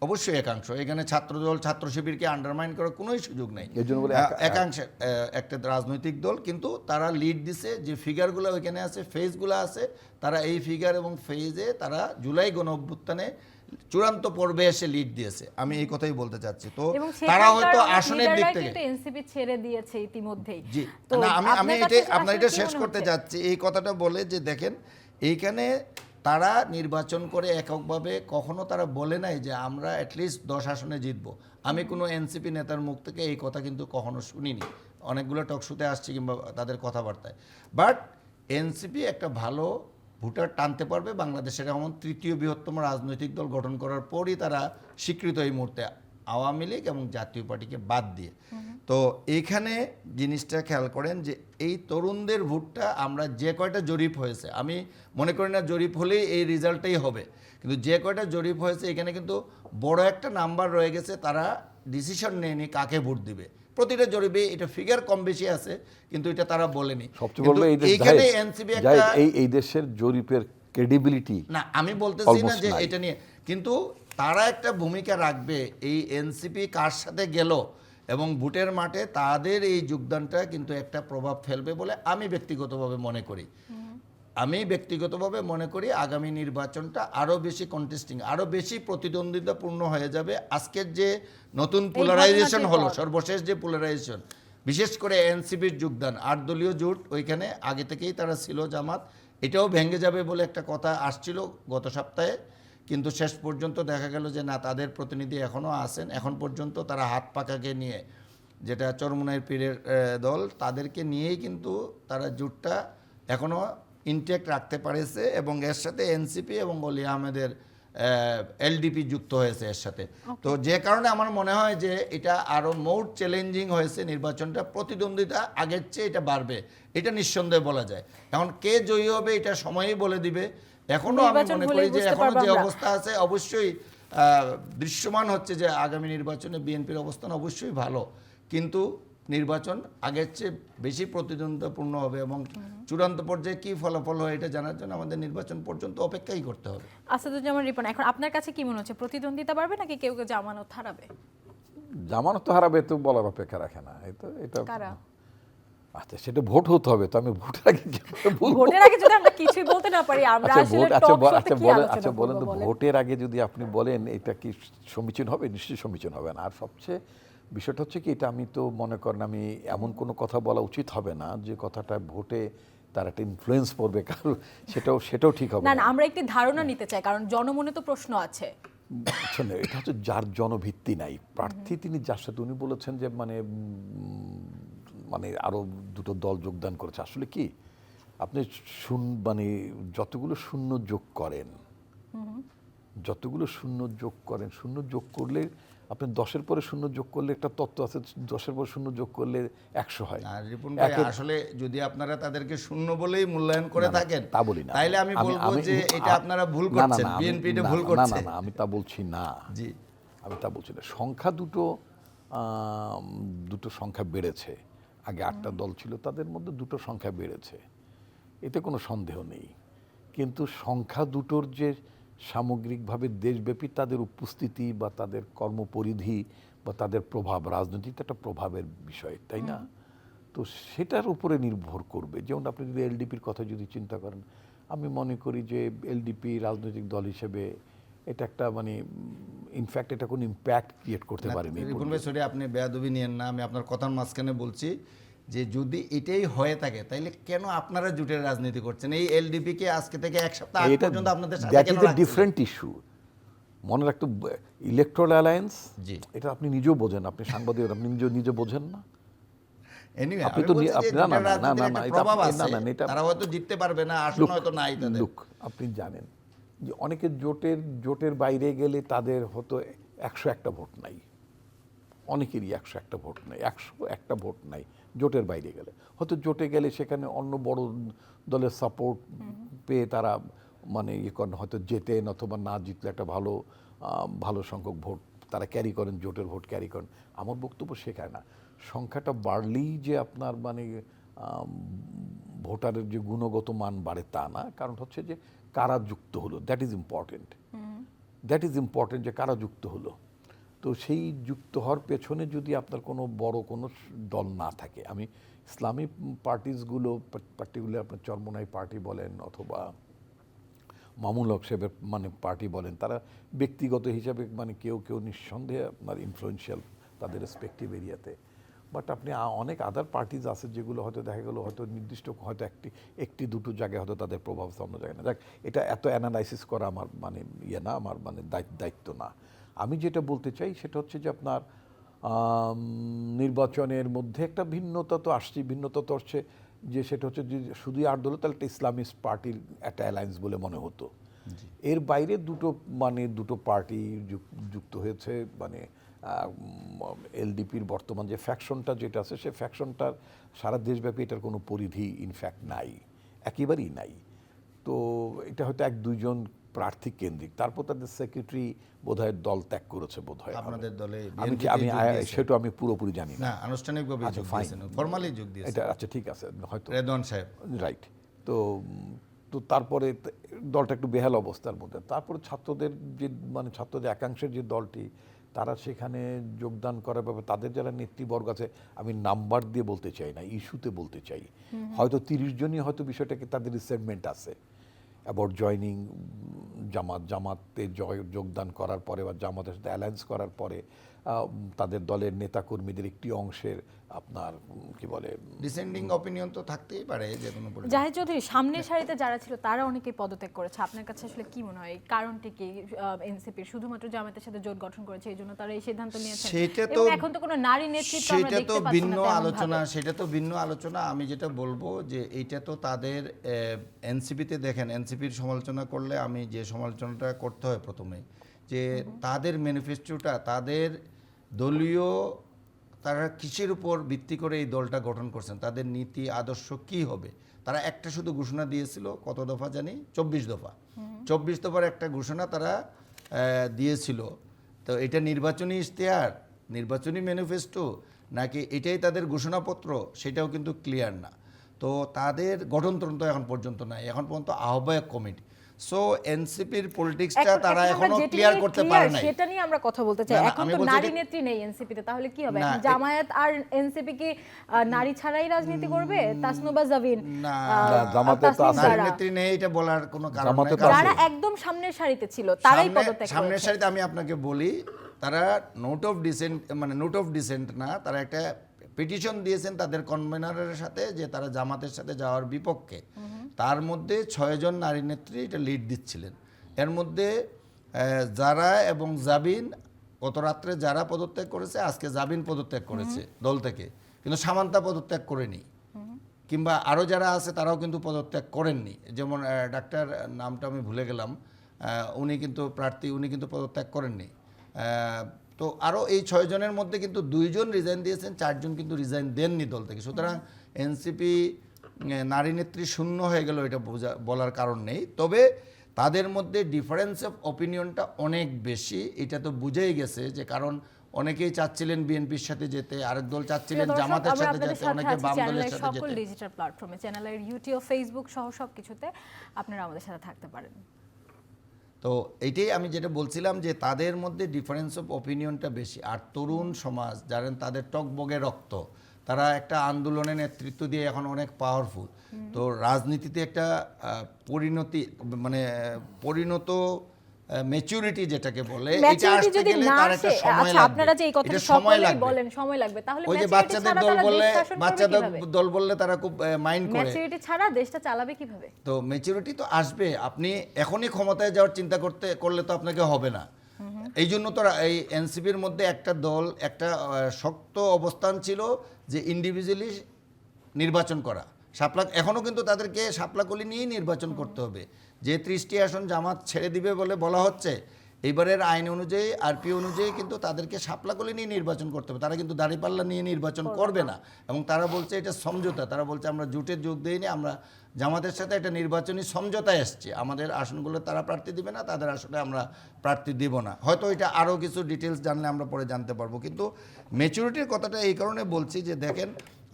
অবশ্যই একাংশ। এখানে ছাত্রদল, ছাত্র শিবিরকে আন্ডারমাইন করার কোনো সুযোগ নেই, একাংশ একটা রাজনৈতিক দল। কিন্তু তারা লিড দিছে, যে ফিগারগুলো ওইখানে আছে, ফেজগুলো আছে, তারা এই ফিগার এবং ফেজে তারা জুলাই গণঅভ্যুত্থানে চূড়ান্ত পর্বে এসে লিড দিয়েছে। আমি এই কথাই বলতে চাচ্ছি। তো তারা হয়তো আসনের দিক থেকে এনসিপি ছেড়ে দিয়েছে ইতিমধ্যেই। জি, না আমি আপনার এটা শেষ করতে যাচ্ছি এই কথাটা বলে, যে দেখেন এইখানে তারা নির্বাচন করে এককভাবে কখনো তারা বলে নাই যে আমরা অ্যাটলিস্ট 10 আসনে জিতবো। আমি কোনো এনসিপি নেতার মুখ থেকে এই কথা কিন্তু কখনো শুনিনি, অনেকগুলো টকশোতে আসছি কিংবা তাদের কথাবার্তায়। বাট এনসিপি একটা ভালো ভোটার টানতে পারবে বাংলাদেশের এমন তৃতীয় বৃহত্তম রাজনৈতিক দল গঠন করার পরই তারা স্বীকৃত এই মুহূর্তে, আওয়ামী লীগ এবং জাতীয় পার্টিকে বাদ দিয়ে। তো এইখানে জিনিসটা খেয়াল করেন যে এই তরুণদের ভোটটা, আমরা যে কয়টা জরিপ হয়েছে, আমি মনে করি না জরিপ হলেই এই রেজাল্টটাই হবে, কিন্তু যে কয়টা জরিপ হয়েছে এখানে কিন্তু বড় একটা নাম্বার রয়ে গেছে, তারা ডিসিশন নেয়নি কাকে ভোট দিবে, প্রতিটা জরিপে এটা ফিগার কম বেশি আছে, কিন্তু এটা তারা বলেনি। সবচেয়ে কিন্তু বলবে এই দেশ এইখানে এনসিপি একটা এই দেশের জরিপের ক্রেডিবিলিটি না, আমি বলতেছি না almost যে নাই। এটা নিয়ে, কিন্তু তারা একটা ভূমিকা রাখবে এই এনসিপি কার সাথে গেল এবং ভোটের মাঠে তাদের এই যোগদানটা কিন্তু একটা প্রভাব ফেলবে বলে আমি ব্যক্তিগতভাবে মনে করি। আগামী নির্বাচনটা আরো বেশি কন্টেস্টিং, আরো বেশি প্রতিদ্বন্দ্বিতাপূর্ণ হয়ে যাবে। আজকের যে নতুন পোলারাইজেশন হলো, সর্বশেষ যে পোলারাইজেশন, বিশেষ করে এনসিপির যোগদান, 8 দলীয় জোট ওইখানে আগে থেকেই তারা ছিল জামাত, এটাও ভেঙে যাবে বলে একটা কথা আসছিল গত সপ্তাহে, কিন্তু শেষ পর্যন্ত দেখা গেল যে না, তাদের প্রতিনিধি এখনও আছেন। এখন পর্যন্ত তারা হাত পাকাকে নিয়ে, যেটা চরমোনাইর পীরের দল, তাদেরকে নিয়েই কিন্তু তারা জোটটা এখনও ইনটেক্ট রাখতে পারেছে এবং এর সাথে এনসিপি এবং অলি আহমেদের এলডিপি যুক্ত হয়েছে এর সাথে। তো যে কারণে আমার মনে হয় যে এটা আরো মোর চ্যালেঞ্জিং হয়েছে নির্বাচনটা, প্রতিদ্বন্দ্বিতা আগের চেয়ে এটা বাড়বে, এটা নিঃসন্দেহে বলা যায়। এখন কে জয়ী হবে এটা সময়ই বলে দিবে। এখনো আমি মনে করি যে এখনো যে অবস্থা আছে অবশ্যই দৃশ্যমান হচ্ছে যে আগামী নির্বাচনে বিএনপির অবস্থান অবশ্যই ভালো, কিন্তু নির্বাচন আগের চেয়ে বেশি প্রতিদ্বন্দ্বিতাপূর্ণ হবে এবং চূড়ান্ত পর্যায়ে কি ফলাফল হয় এটা জানার জন্য আমাদের নির্বাচন পর্যন্ত অপেক্ষাই করতে হবে। আসাদুজ্জামান রিপন, এখন আপনার কাছে কি মনে হচ্ছে, প্রতিদ্বন্দ্বিতা বাড়বে নাকি কেউ কেউ জামানত হারাবে? জামানত তো হারাবে তো বলার অপেক্ষা রাখে না। এটা কারা? আচ্ছা, সেটা ভোট হতে হবে, তো আমি ভোটের আগে ভোটের আগে যদি আমরা কিছুই বলতে না পারি, আমরা আসলে টক শোতে কি আলোচনা বলেন করব তো, বলেন? ভোটের আগে যদি আপনি বলেন এটা কি সমীচীন হবে? নিশ্চয়ই সমীচীন হবে না। আর সবচেয়ে বিষয়টা হচ্ছে কি, এটা আমি তো মনে করেন আমি এমন কোনো কথা বলা উচিত হবে না যে কথাটা ভোটে তার একটা ইনফ্লুয়েন্স পড়বে, কারণ সেটাও ঠিক হবে না না। আমরা একটি ধারণা নিতে চাই, কারণ জনমনে তো প্রশ্ন আছে। শোনে, এটা হচ্ছে যার জনভিত্তি নাই, প্রার্থী তিনি যার সাথে, উনি বলেছেন যে মানে আরো দুটো দল যোগদান করেছে। আসলে কি আপনি মানে যতগুলো শূন্য যোগ করেন, শূন্য যোগ করলে আপনি 10-এর পরে শূন্য যোগ করলে একটা তত্ত্ব আছে, 10-এর পরে শূন্য যোগ করলে 100 হয়। আর রিপন ভাই, আসলে যদি আপনারা তাদেরকে শূন্য বলেই মূল্যায়ন করে থাকেন তা বলি না, তাইলে আমি বলবো যে এটা আপনারা ভুল করছেন, বিএনপি এটা ভুল করছে। না, আমি তা বলছি না। জি, আমি তা বলছি না। সংখ্যা দুটো সংখ্যা বেড়েছে। আগে 8টা দল ছিল, তাদের মধ্যে দুটো সংখ্যা বেড়েছে, এতে কোনো সন্দেহ নেই। কিন্তু সংখ্যা দুটোর যে সামগ্রিকভাবে দেশব্যাপী তাদের উপস্থিতি বা তাদের কর্মপরিধি বা তাদের প্রভাব, রাজনীতিতে একটা প্রভাবের বিষয়, তাই না? তো সেটার উপরে নির্ভর করবে। যেমন আপনি যদি এলডিপির কথা যদি চিন্তা করেন, আমি মনে করি যে এলডিপি রাজনৈতিক দল হিসেবে এটা একটা ইনফ্যাক্ট এটা কোনো ইম্প্যাক্ট ক্রিয়েট করতে পারেনি। রিপন ভাই সরি, আপনি বেয়াদবি নিয়েন না, আমি আপনার কথার মাঝখানে বলছি যে যদি এটাই হয়ে থাকে তাহলে কেন আপনারা জোটের রাজনীতি করছেন? এই এলডিপি কে আজকে থেকে এক সপ্তাহ আগে পর্যন্ত আপনাদের সাথে কেন রাখছেন? Different issue. মনে রাখতে, ইলেকট্রাল অ্যালায়েন্স, জি, এটা আপনি নিজেও বোঝেন, আপনি সাংবাদিক, আপনি নিজে বোঝেন না। এনিওয়ে আপনি আমি তো বলছি যে না, জোটের রাজনীতির একটা প্রভাব আছে, এটা তারা হয়তো জিততে পারবে না, আসন হয়তো নাই তাদের। আপনি জানেন যে অনেকে জোটের বাইরে গেলে তাদের হয়তো 101টা ভোট নাই, অনেকেরই 101টা ভোট নাই, 101টা ভোট নাই জোটের বাইরে গেলে। হয়তো জোটে গেলে সেখানে অন্য বড় দলের সাপোর্ট পেয়ে তারা ইয়ে করেন, হয়তো জেতেন, অথবা না জিতলে একটা ভালো সংখ্যক ভোট তারা ক্যারি করেন, জোটের ভোট ক্যারি করেন। আমার বক্তব্য শেখায় না সংখ্যাটা বাড়লেই যে আপনার ভোটারের যে গুণগত মান বাড়ে তা না। কারণ হচ্ছে যে কারা যুক্ত হলো, দ্যাট ইজ ইম্পর্টেন্ট যে কারা যুক্ত হলো। তো সেই যুক্ত হওয়ার পেছনে যদি আপনার কোনো বড় কোনো দল না থাকে, আমি ইসলামী পার্টিসগুলো, পার্টিকুলার আপনার চরমোনাই পার্টি বলেন অথবা মামুনুল হক সাহেবের পার্টি বলেন, তারা ব্যক্তিগত হিসাবে কেউ নিঃসন্দেহে আপনার ইনফ্লুয়েন্সিয়াল তাদের রেসপেক্টিভ এরিয়াতে। বাট আপনি অনেক আদার পার্টিজ আছে যেগুলো হয়তো দেখা গেলো হয়তো নির্দিষ্ট হয়তো একটি দুটো জায়গায় হয়তো তাদের প্রভাব অন্য জায়গায় না। যাক, এটা এত অ্যানালাইসিস করা আমার ইয়ে না, আমার দায়িত্ব না। আমি যেটা বলতে চাই সেটা হচ্ছে যে আপনার নির্বাচনের মধ্যে একটা ভিন্নতা তো আসছে, যে সেটা হচ্ছে যে শুধুই 8 দল, তাহলে একটা ইসলামিস্ট পার্টির একটা অ্যালায়েন্স বলে মনে হতো। এর বাইরে দুটো পার্টি যুক্ত হয়েছে, এলডিপির বর্তমান যে ফ্যাকশনটা যেটা আছে, সে ফ্যাকশনটার সারা দেশব্যাপী এটার কোনো পরিধি ইনফ্যাক্ট নাই, একেবারেই নাই। তো এটা হয়তো 1-2 জন প্রার্থী কেন্দ্রিক। তারপর তাদের সেক্রেটারি বোধহয় দল ত্যাগ করেছে বোধহয়। আপনাদের দলে আমি সেটা আমি পুরোপুরি জানি না। না, আনুষ্ঠানিকভাবে যোগ দিয়েছেন, ফরমালি যোগ দিয়েছেন। এটা আচ্ছা ঠিক আছে, হয়তো রেদওয়ান সাহেব, রাইট। তো তো তারপরে দলটা একটু বেহাল অবস্থার মধ্যে। তারপরে ছাত্রদের যে মানে ছাত্রদের একাংশের যে দলটি, তারা সেখানে যোগদান করার ব্যাপারে তাদের যারা নেতৃবর্গ আছে, আমি নাম্বার দিয়ে বলতে চাই না, ইস্যুতে বলতে চাই, হয়তো 30 জনই হয়তো বিষয়টাকে তাদের রিসেন্টমেন্ট আছে অ্যাবাউট জয়নিং জামাতে যোগদান করার পরে বা জামাতের সাথে অ্যালায়েন্স করার পরে তাদের দলের নেতাকর্মীদের একটি অংশের আপনার কি বলে ডিসেন্ডিং অপিনিয়ন তো থাকতেই পারে যে কোনো পরিস্থিতিতে। জাহিদ চৌধুরী, সামনের সারিতে যারা ছিল তারা অনেকেই পদত্যাগ করেছে। আপনার কাছে আসলে কি মনে হয়, এই কারণটি কি? এনসিপি শুধুমাত্র জামাতের সাথে জোট গঠন করেছে, এই জন্য তারা এই সিদ্ধান্ত নিয়েছে? সেটা এখন তো কোনো নারী নেতৃত্ব আমরা সেটা তো দেখতে পাচ্ছি ভিন্ন না তেমন আলোচনা, ভাবে। সেটা তো ভিন্ন আলোচনা। আমি যেটা বলবো যে এইটা তো তাদের এনসিপিতে দেখেন, এনসিপির সমালোচনা করলে আমি যে সমালোচনাটা করতে হয় প্রথমে, যে তাদের ম্যানিফেস্টোটা, তাদের দলীয়, তারা কিসের উপর ভিত্তি করে এই দলটা গঠন করছেন, তাদের নীতি আদর্শ কি হবে। তারা একটা শুধু ঘোষণা দিয়েছিল, কত দফা জানি, 24 দফা, 24 দফার একটা ঘোষণা তারা দিয়েছিল। তো এটা নির্বাচনী ইশতেহার, নির্বাচনী ম্যানিফেস্টো, নাকি এটাই তাদের ঘোষণাপত্র, সেটাও কিন্তু ক্লিয়ার না। তো তাদের গঠনতন্ত্র এখন পর্যন্ত নাই, এখন পর্যন্ত আহ্বায়ক কমিটি। সো এনসিপির পলিটিক্সটা তারা এখনো ক্লিয়ার করতে পারে নাই। সেটা নিয়ে আমরা কথা বলতে চাই। এখন তো নারী নেত্রী নেই এনসিপিতে, তাহলে কি হবে? এখন জামায়াত আর এনসিপি কি নারী ছাড়াই রাজনীতি করবে? তাসনুবা জাবিন, না, জামাতে তো আছে নারী নেত্রী নেই, এটা বলার কোনো কারণ নাই। যারা একদম সামনের সারিতে ছিল তারাই পদত্যাগ করেছে। সামনের সারিতে আমি আপনাকে বলি, তারা নোট অফ ডিসেন্ট, মানে নোট অফ ডিসেন্ট না, তারা একটা পিটিশন দিয়েছেন তাদের কনভেনারের সাথে যে তারা জামাতের সাথে যাওয়ার বিপক্ষে। তার মধ্যে 6 জন নারী নেত্রী এটা লিড দিচ্ছিলেন। এর মধ্যে যারা এবং জাবিন, গত রাত্রে যারা পদত্যাগ করেছে, আজকে জাবিন পদত্যাগ করেছে দল থেকে, কিন্তু সামান্তা পদত্যাগ করেনি, কিংবা আরও যারা আছে তারাও কিন্তু পদত্যাগ করেননি। যেমন ডাক্তার, নামটা আমি ভুলে গেলাম, উনি কিন্তু প্রার্থী, উনি কিন্তু পদত্যাগ করেননি। তো আরও এই 6 জনের মধ্যে কিন্তু 2 জন রিজাইন দিয়েছেন, 4 জন কিন্তু রিজাইন দেননি দল থেকে। সুতরাং এনসিপি নারী নেত্রী শূন্য হয়ে গেল, এটা বলার কারণ নেই। তবে তাদের মধ্যে ডিফারেন্স অফ অপিনিয়নটা অনেক বেশি, এটা তো বুঝেই গেছে। যে কারণ অনেকেই চাচ্ছিলেন বিএনপির সাথে যেতে, আরেক দল চাচ্ছিলেন জামাতের সাথে যেতে, অনেকে বাম দলের সাথে যেতে। সকল ডিজিটাল প্ল্যাটফর্মে, চ্যানেলের ইউটিউব, ফেসবুক সহ সবকিছুতে আপনারা আমাদের সাথে থাকতে পারেন। তো এইটাই আমি যেটা বলছিলাম, যে তাদের মধ্যে ডিফারেন্স অফ অপিনিয়নটা বেশি। আর তরুণ সমাজ যারা, তাদের টকবগে রক্ত, তারা একটা আন্দোলনের নেতৃত্ব দিয়ে এখন অনেক পাওয়ারফুল। তো রাজনীতিতে একটা পরিণত ম্যাচুরিটি যেটাকে বলে, এটা আসতে গেলে তার একটা সময় লাগবে। আপনারা যে এই কথাটা সকলেই বলেন সময় লাগবে, তাহলে ওই যে বাচ্চাদের দল বললে তারা খুব মাইন্ড করে। ম্যাচুরিটি ছাড়া দেশটা চালাবে কিভাবে? তো ম্যাচুরিটি তো আসবে, আপনি এখনই ক্ষমতায় যাওয়ার চিন্তা করলে তো আপনাকে হবে না। এই জন্য তো এই এনসিপির মধ্যে একটা দল, একটা শক্ত অবস্থান ছিল যে ইন্ডিভিজুয়ালি নির্বাচন করা। এখনও কিন্তু তাদেরকে শাপলাকলি নিয়েই নির্বাচন করতে হবে। যে 30টি আসন জামাত ছেড়ে দিবে বলে বলা হচ্ছে, এইবারের আইন অনুযায়ী, আরপি অনুযায়ী কিন্তু তাদেরকে শাপলাকলি নিয়ে নির্বাচন করতে হবে। তারা কিন্তু দাঁড়িপাল্লা নিয়ে নির্বাচন করবে না। এবং তারা বলছে এটা সমঝোতা, তারা বলছে আমরা জোটে যোগ দিইনি, আমরা জামাতের সাথে একটা নির্বাচনী সমঝোতায় এসছি, আমাদের আসনগুলো তারা প্রার্থী দিবে না, তাদের আসলে আমরা প্রার্থী দিব না। হয়তো এটা আরও কিছু ডিটেলস জানলে আমরা পরে জানতে পারবো। কিন্তু ম্যাচুরিটির কথাটা এই কারণে বলছি যে দেখেন,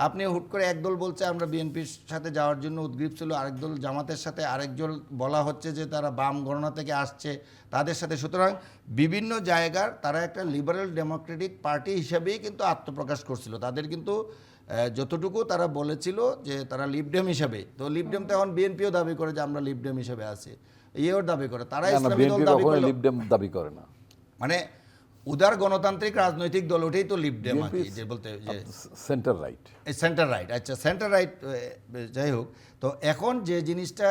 আপনি হুট করে একদল বলছে আমরা বিএনপির সাথে যাওয়ার জন্য উদ্গ্রীব ছিল, আরেক দল জামাতের সাথে, আরেকজন বলা হচ্ছে যে তারা বাম গণনা থেকে আসছে তাদের সাথে। সুতরাং বিভিন্ন জায়গার তারা একটা লিবারেল ডেমোক্রেটিক পার্টি হিসাবেই কিন্তু আত্মপ্রকাশ করছিল। তাদের কিন্তু যতটুকু তারা বলেছিল যে তারা লিবডেম হিসাবে, তো লিবডেম তো এখন বিএনপিও দাবি করে যে আমরা লিবডেম হিসাবে আছি, ইয়েও দাবি করে, তারা ইসলামী দল দাবি করে, লিবডেম দাবি করে না। মানে উদার গণতান্ত্রিক রাজনৈতিক দল, ওঠেই তো লিবডেম, যে বলতে যে সেন্টার রাইট, সেন্টার রাইট। আচ্ছা, সেন্টার রাইট, যাই হোক। তো এখন যে জিনিসটা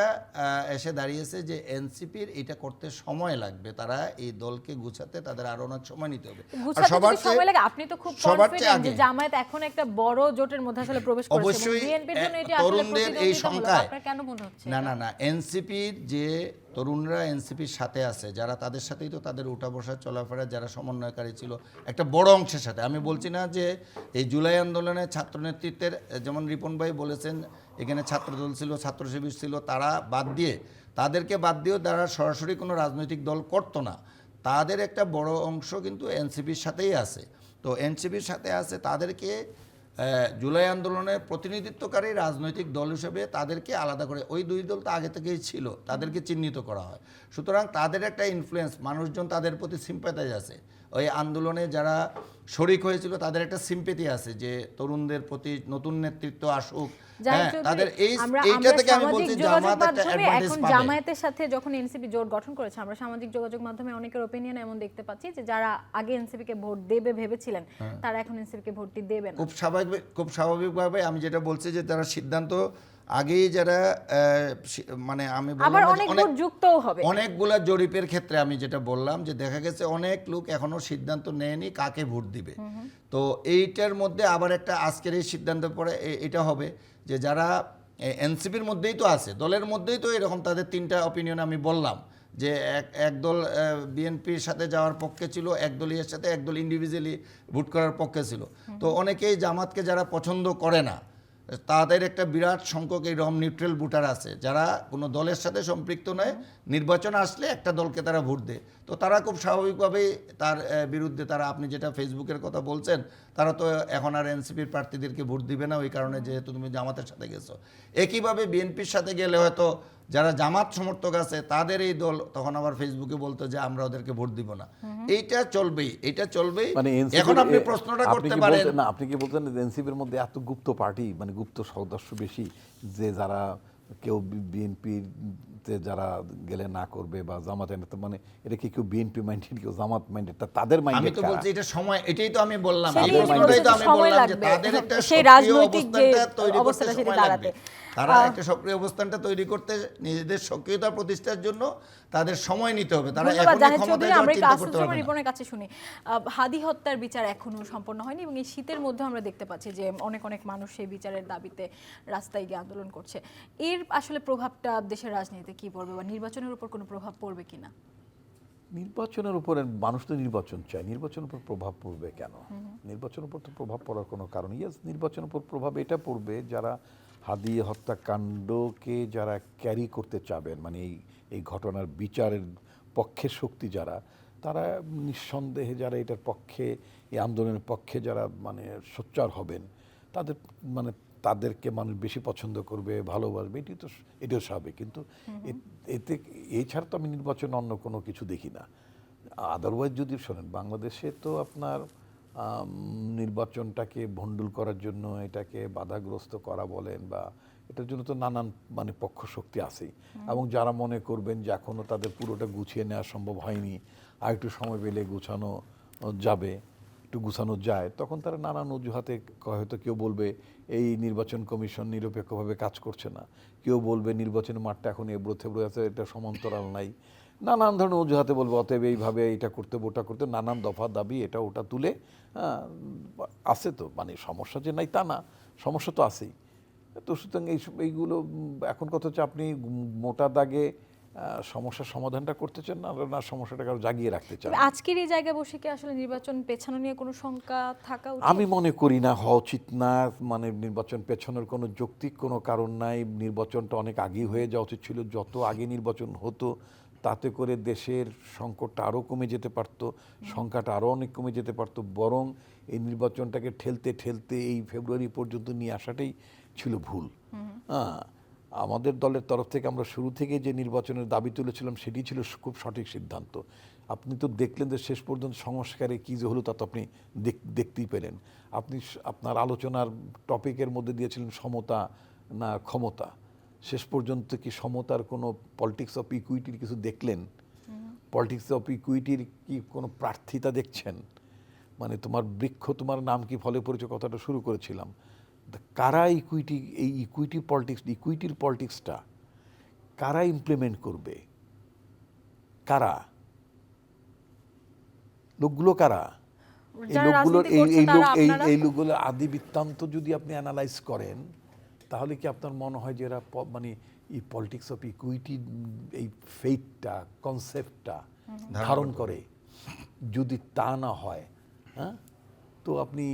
এসে দাঁড়িয়েছে যে এনসিপির এটা করতে সময় লাগবে, তারা এই দলকে গুছাতে তাদের আরো অনেক সময় নিতে হবে। আর সবার সময় লাগে, আপনি তো খুব কনফিডেন্ট যে জামায়াত এখন একটা বড় জোটের মধ্যে আসলে প্রবেশ করেছে, অবশ্যই বিএনপির জন্য এটা আসলে তরুণদের এই সংখ্যায়, আপনার কেন মনে হচ্ছে? না এনসিপির যে তরুণরা এনসিপির সাথে আছে, যারা তাদের সাথেই তো তাদের উঠা বসা চলাফেরা, যারা সমন্বয়কারী ছিল একটা বড় অংশের সাথে। আমি বলছি না যে এই জুলাই আন্দোলনে ছাত্র নেতৃত্বের, যেমন রিপন ভাই বলেছেন এখানে ছাত্রদল ছিল, ছাত্র শিবির ছিল, তারা বাদ দিয়ে তাদেরকে বাদ দিয়েও তারা সরাসরি কোনো রাজনৈতিক দল করতো না, তাদের একটা বড় অংশ কিন্তু এনসিপির সাথেই আছে। তো এনসিপির সাথে আছে, তাদেরকে জুলাই আন্দোলনের প্রতিনিধিত্বকারী রাজনৈতিক দল হিসেবে তাদেরকে আলাদা করে, ওই দুই দল তো আগে থেকেই ছিল, তাদেরকে চিহ্নিত করা হয়। সুতরাং তাদের একটা ইনফ্লুয়েন্স, মানুষজন তাদের প্রতি সিম্প্যাথাইজ আছে, ওই আন্দোলনে যারা শরিক হয়েছিল তাদের একটা সিম্পেথি আছে যে তরুণদের প্রতি নতুন নেতৃত্ব আসুক। হ্যাঁ, তাদের এইটা থেকে আমি বলছি জামাত একটা অ্যাডভান্টেজ এখন পাবে। জামায়াতের সাথে যখন এনসিপি জোট গঠন করেছে, আমরা সামাজিক যোগাযোগ মাধ্যমে অনেকের ওপিনিয়ন এমন দেখতে পাচ্ছি যে যারা আগে এনসিপি কে ভোট দেবে ভেবেছিলেন তারা এখন এনসিপি কে ভোটটি দেবে না। খুব স্বাভাবিকভাবে আমি যেটা বলছি যে তারা সিদ্ধান্ত আগেই যারা মানে আমি আবার বললাম অনেক ভোট যুক্তও হবে। অনেকগুলা জরিপের ক্ষেত্রে আমি যেটা বললাম যে দেখা গেছে অনেক লোক এখনো সিদ্ধান্ত নেয়নি কাকে ভোট দিবে। তো এইটার মধ্যে আবার একটা আজকের এই সিদ্ধান্তের পরে এটা হবে যে যারা এনসিপির মধ্যেই তো আছে, দলের মধ্যেই তো এরকম তাদের তিনটা অপিনিয়ন আমি বললাম যে এক দল বিএনপির সাথে যাওয়ার পক্ষে ছিল, এক দল এর সাথে, এক দল ইন্ডিভিজুয়ালি ভোট করার পক্ষে ছিল। তো অনেকেই জামাতকে যারা পছন্দ করে না, তাদের একটা বিরাট সংখ্যক এইরকম নিউট্রাল ভোটার আছে যারা কোনো দলের সাথে সম্পৃক্ত নয়, নির্বাচন আসলে একটা দলকে তারা ভোট দেয়। তো তারা খুব স্বাভাবিকভাবেই তার বিরুদ্ধে, তারা আপনি যেটা ফেসবুকের কথা বলছেন, তারা তো এখন আর এনসিপির প্রার্থীদেরকে ভোট দিবে না, ওই কারণে যেহেতু তুমি জামাতের সাথে গেছো। একইভাবে বিএনপির সাথে গেলে হয়তো যারা জামাত সমর্থক আছে তাদের এই দল তখন আবার ফেসবুকে বলতো যে আমরা ওদেরকে ভোট দিব না। এইটা চলবেই, এটা চলবেই। মানে এখন আপনি প্রশ্নটা করতে পারেন না, আপনি কি বলতেন এনসিপির মধ্যে এত গুপ্ত পার্টি, মানে গুপ্ত সদস্য বেশি, যে যারা কেউ বিএনপিতে যারা গেলে না করবে বা জামাতে, মানে এটা কি কেউ বিএনপি মাইন্ডেড, কেউ জামাত মাইন্ডেড, তাদের আমি মাইন্ডেড তো বলছি এটা সময়, এটাই তো আমি বললাম, এই সেটাই প্রশ্নটাই তো আমি সময় বললাম যে লাগবে। তাদের একটা সেই সক্রিয় রাজনৈতিক যে অবস্থানটা তৈরি করতে অবস্থাটা সেটা সময় লাগবে। দাঁড়াতে। তারা একটা সক্রিয় অবস্থানটা তৈরি করতে, নিজেদের সক্রিয়তা প্রতিষ্ঠার জন্য তাদের সময় নিতে হবে। তারা ধন্যবাদ এখনই জাহিদ ক্ষমতায় চৌধুরী। যাওয়ার আমরা একটু চিন্তা আসাদুজ্জামান করতে পারবে না। রিপনের কাছে শুনি। হাদি হত্যার বিচার এখনো সম্পন্ন হয়নি এবং এই শীতের মধ্যে আমরা দেখতে পাচ্ছি যে অনেক অনেক মানুষ সেই বিচারের দাবিতে রাস্তায় গিয়ে আন্দোলন করছে। এর আসলে প্রভাবটা দেশের রাজনীতিতে কি পড়বে বা নির্বাচনের উপর কোনো প্রভাব পড়বে কিনা? নির্বাচনের উপরে, মানুষ তো নির্বাচন চায়, নির্বাচনের উপর প্রভাব পড়বে কেন? নির্বাচনের উপর তো প্রভাব পড়ার কোনো কারণ, ইয়েস, নির্বাচনের উপর প্রভাব এটা পড়বে যারা হাদি হত্যাকাণ্ডকে যারা ক্যারি করতে চাবেন, মানে এই ঘটনার বিচারের পক্ষে শক্তি যারা, তারা নিঃসন্দেহে যারা এটার পক্ষে, এই আন্দোলনের পক্ষে যারা মানে সোচ্চার হবেন, তাদের মানে তাদেরকে মানুষ বেশি পছন্দ করবে, ভালোবাসবে, এটাও স্বাভাবিক। কিন্তু এতে এছাড়া তো আমি নির্বাচন অন্য কোনো কিছু দেখি না। আদারওয়াইজ যদি শোনেন, বাংলাদেশে তো আপনার নির্বাচনটাকে ভণ্ডুল করার জন্য, এটাকে বাধাগ্রস্ত করা বলেন, বা এটার জন্য তো নানান মানে পক্ষ শক্তি আছেই। এবং যারা মনে করবেন যে এখনও তাদের পুরোটা গুছিয়ে নেওয়া সম্ভব হয়নি, আর একটু সময় পেলে গুছানো যাবে, একটু গুছানো যায়, তখন তারা নানান অজুহাতে, হয়তো কেউ বলবে এই নির্বাচন কমিশন নিরপেক্ষভাবে কাজ করছে না, কেউ বলবে নির্বাচনের মাঠটা এখন এবড়ো থেবড়ো আছে, এটা সমান্তরাল নাই, নানান ধরনের অজুহাতে বলবো, অতএব এইভাবে এইটা করতে ওটা করতে, নানান দফা দাবি এটা ওটা তুলে আছে। তো মানে সমস্যা যে নাই তা না, সমস্যা তো আছেই। তো সুতরাং এইগুলো এখন কথা হচ্ছে, আপনি মোটা দাগে সমস্যার সমাধানটা করতে চান না সমস্যাটাকে আরো জাগিয়ে রাখতে চান। আজকের এই জায়গায় বসে কি আসলে নির্বাচন পেছানো নিয়ে কোনো শঙ্কা থাকা উচিত? আমি মনে করি না, হওয়া উচিত না। মানে নির্বাচন পেছনের কোনো যৌক্তিক কোনো কারণ নাই। নির্বাচনটা অনেক আগেই হয়ে যাওয়া উচিত ছিল। যত আগে নির্বাচন হতো তাতে করে দেশের সংকটটা আরও কমে যেতে পারত, সংখ্যাটা আরও অনেক কমে যেতে পারত। বরং এই নির্বাচনটাকে ঠেলতে ঠেলতে এই ফেব্রুয়ারি পর্যন্ত নিয়ে আসাটাই ছিল ভুল। আমাদের দলের তরফ থেকে আমরা শুরু থেকে যে নির্বাচনের দাবি তুলেছিলাম সেটি ছিল খুব সঠিক সিদ্ধান্ত। আপনি তো দেখলেন যে শেষ পর্যন্ত সংস্কারে কী যে হলো তা তো আপনি দেখতেই পেলেন। আপনি আপনার আলোচনার টপিকের মধ্যে দিয়েছিলেন সমতা না ক্ষমতা। শেষ পর্যন্ত কি সমতার কোনো পলিটিক্স অফ ইকুইটির কিছু দেখলেন? পলিটিক্স অফ ইকুইটির কি কোনো প্রার্থিতা দেখছেন? মানে তোমার বৃক্ষ তোমার নাম কি, ফলে পরিচয়, কথাটা শুরু করেছিলাম। কারা ইকুইটি, এই ইকুইটির পলিটিক্সটা কারা ইমপ্লিমেন্ট করবে? কারা লোকগুলো? কারা এই লোকগুলোর আদি বৃত্তান্ত যদি আপনি অ্যানালাইজ করেন, তাহলে কি আপনার মনে হয় যে এরা মানে এই পলিটিক্স অফ ইকুইটি, এই ফেইথটা, কনসেপ্টটা ধারণ করে? যদি তা না হয়, হ্যাঁ, তো আপনি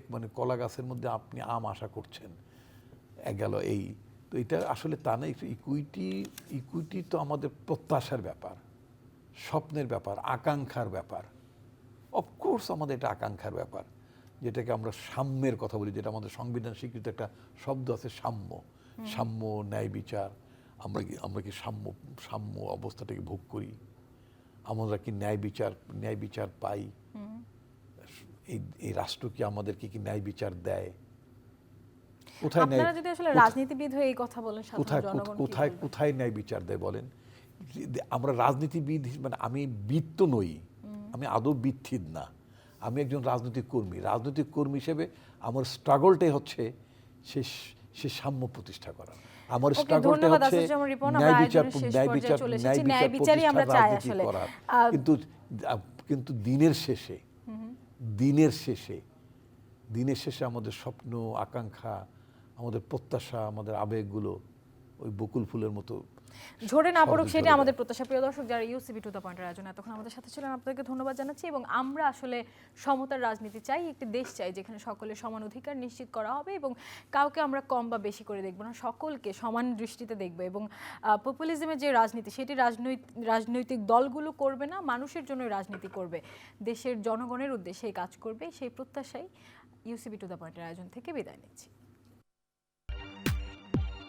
মানে কলা গাছের মধ্যে আপনি আম আশা করছেন, গেল এই তো এটা আসলে তা না, ইকুইটি তো আমাদের প্রত্যাশার ব্যাপার, স্বপ্নের ব্যাপার, আকাঙ্ক্ষার ব্যাপার। অফকোর্স আমাদের এটা আকাঙ্ক্ষার ব্যাপার, যেটাকে আমরা সাম্যের কথা বলি, যেটা আমাদের সংবিধান স্বীকৃত একটা শব্দ আছে, সাম্য। সাম্য, ন্যায় বিচার। আমরা কি সাম্য অবস্থাটাকে ভোগ করি? আমরা কি ন্যায় বিচার পাই? এই রাষ্ট্র কি আমাদেরকে কি ন্যায় বিচার দেয়? কোথায় আপনারা যদি আসলে রাজনীতিবিদ হয়ে এই কথা বলেন, সাধারণ জনগণ কি বলবে? কোথায় ন্যায় বিচার দেয় বলেন? আমরা রাজনীতিবিদ, মানে আমি বিদ তো নই, আমি আদৌ বিদথিদ না, আমি একজন রাজনৈতিক কর্মী হিসেবে আমার স্ট্রাগলটাই হচ্ছে সে সাম্য প্রতিষ্ঠা করা। আমার স্ট্রাগলটা হচ্ছে ন্যায় বিচার রাজনীতি করার। কিন্তু দিনের শেষে আমাদের স্বপ্ন, আকাঙ্ক্ষা, আমাদের প্রত্যাশা, আমাদের আবেগগুলো ওই বকুল ফুলের মতো ঝরে না পড়ুক, সেটা আমাদের প্রত্যাশা। প্রিয় দর্শক, যারা ইউসিবি টু দ্য পয়েন্টের আয়োজনে এতক্ষণ আমাদের সাথে ছিলেন, আপনাদেরকে ধন্যবাদ জানাচ্ছি। এবং আমরা আসলে সমতার রাজনীতি চাই, একটি দেশ চাই যেখানে সকলের সমান অধিকার নিশ্চিত করা হবে এবং কাউকে আমরা কম বা বেশি করে দেখব না, সকলকে সমান দৃষ্টিতে দেখব। এবং পপুলিজমের যে রাজনীতি, সেটি রাজনৈতিক দলগুলো করবে না, মানুষের জন্য রাজনীতি করবে, দেশের জনগণের উদ্দেশ্যে কাজ করবে। সেই প্রত্যাশাই ইউসিবি টু দ্য পয়েন্টের আয়োজন থেকে বিদায় নিচ্ছি।